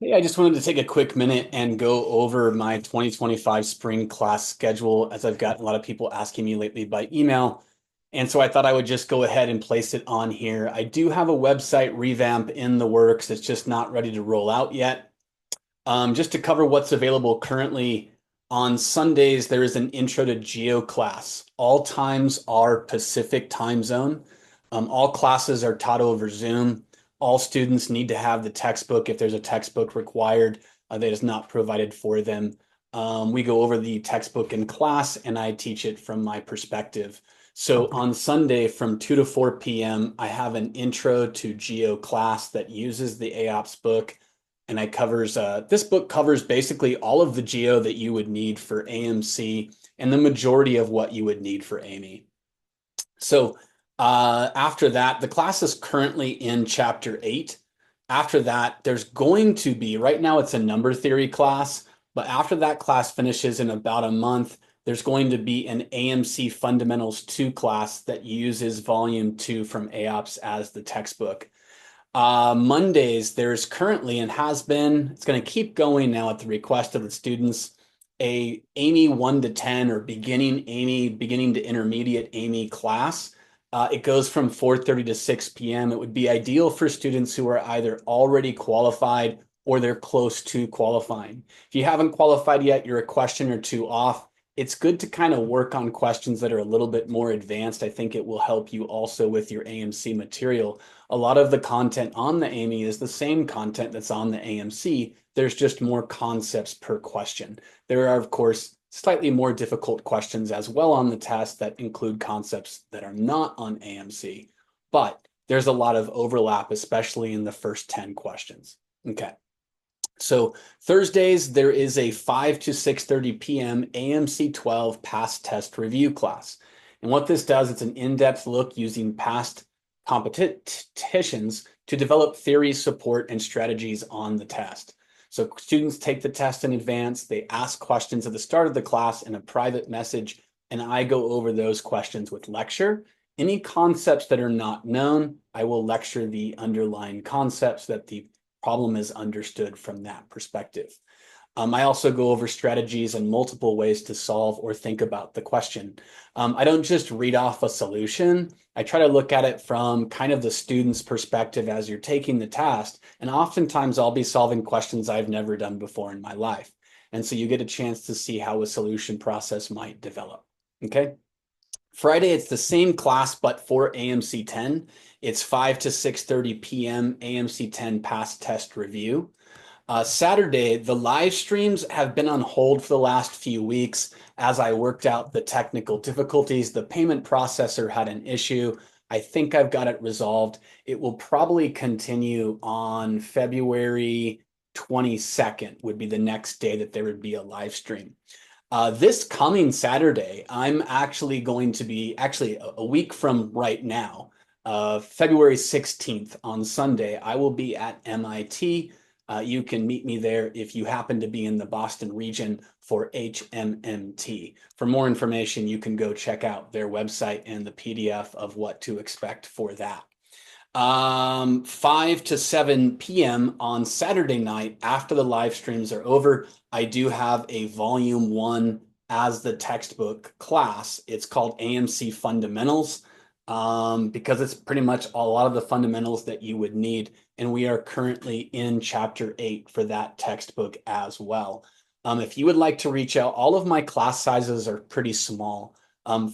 Hey, I just wanted to take a quick minute and go over my 2025 spring class schedule as I've got a lot of people asking me lately by email. And so I thought I would just go ahead and place it on here. I do have a website revamp in the works. It's just not ready to roll out yet. Just to cover what's available currently on Sundays, there is an intro to geo class. All times are Pacific time zone. All classes are taught over Zoom. All students need to have the textbook if there's a textbook required that is not provided for them. We go over the textbook in class and I teach it from my perspective. So on Sunday from 2 to 4 p.m., I have an intro to geo class that uses the AOPS book and I covers this book covers basically all of the geo that you would need for AMC and the majority of what you would need for AME. So after that, the class is currently in chapter 8. After that, there's going to be, right now it's a number theory class, but after that class finishes in about a month, there's going to be an AMC Fundamentals 2 class that uses volume 2 from AOPS as the textbook. Mondays, there's currently and has been, it's going to keep going now at the request of the students, a AME 1 to 10 or beginning AME, beginning to intermediate AME class. It goes from 4:30 to 6 p.m. It would be ideal for students who are either already qualified or they're close to qualifying. If you haven't qualified yet, you're a question or two off. It's good to kind of work on questions that are a little bit more advanced. I think it will help you also with your AMC material. A lot of the content on the AME is the same content that's on the AMC. There's just more concepts per question. There are, of course, slightly more difficult questions as well on the test that include concepts that are not on AMC, but there's a lot of overlap, especially in the first 10 questions. Okay. So Thursdays, there is a 5 to 6:30 p.m. AMC 12 past test review class. And what this does, it's an in-depth look using past competitions to develop theory, support, and strategies on the test. So students take the test in advance, they ask questions at the start of the class in a private message, and I go over those questions with lecture. Any concepts that are not known, I will lecture the underlying concepts that the problem is understood from that perspective. I also go over strategies and multiple ways to solve or think about the question. I don't just read off a solution. I try to look at it from kind of the student's perspective as you're taking the test. And oftentimes I'll be solving questions I've never done before in my life. And so you get a chance to see how a solution process might develop. Okay. Friday, it's the same class, but for AMC 10. It's 5 to 6:30 p.m. AMC 10 past test review. Saturday, the live streams have been on hold for the last few weeks as I worked out the technical difficulties. The payment processor had an issue. I think I've got it resolved. It will probably continue on February 22nd would be the next day that there would be a live stream. This coming Saturday, I'm actually going to be actually a week from right now, February 16th on Sunday, I will be at MIT. You can meet me there if you happen to be in the Boston region for HMMT. For more information, you can go check out their website and the PDF of what to expect for that. 5 to 7 p.m. on Saturday night after the live streams are over, I do have a volume 1 as the textbook class. It's called AMC Fundamentals because it's pretty much a lot of the fundamentals that you would need. And we are currently in chapter 8 for that textbook as well. If you would like to reach out, all of my class sizes are pretty small.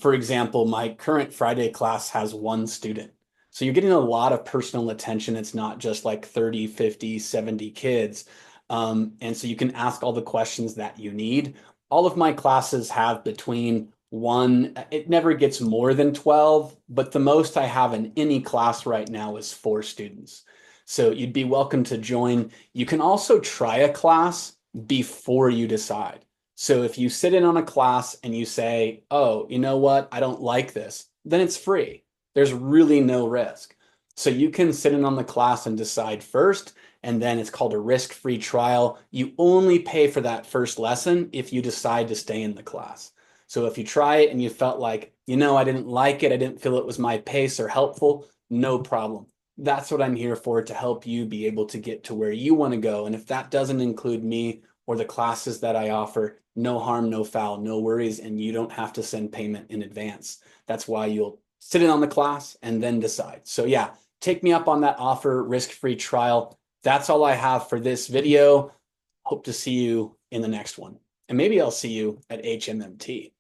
For example, my current Friday class has 1 student. So you're getting a lot of personal attention. It's not just like 30, 50, 70 kids. And so you can ask all the questions that you need. All of my classes have between it never gets more than 12, but the most I have in any class right now is 4 students. So you'd be welcome to join. You can also try a class before you decide. So if you sit in on a class and you say, oh, you know what? I don't like this, then it's free. There's really no risk. So you can sit in on the class and decide first, and then it's called a risk-free trial. You only pay for that first lesson if you decide to stay in the class. So if you try it and you felt like, I didn't like it, I didn't feel it was my pace or helpful, no problem. That's what I'm here for, to help you be able to get to where you want to go. And if that doesn't include me or the classes that I offer, no harm, no foul, no worries, and you don't have to send payment in advance. That's why you'll sit in on the class and then decide. So yeah, take me up on that offer, risk-free trial. That's all I have for this video. Hope to see you in the next one. And maybe I'll see you at HMMT.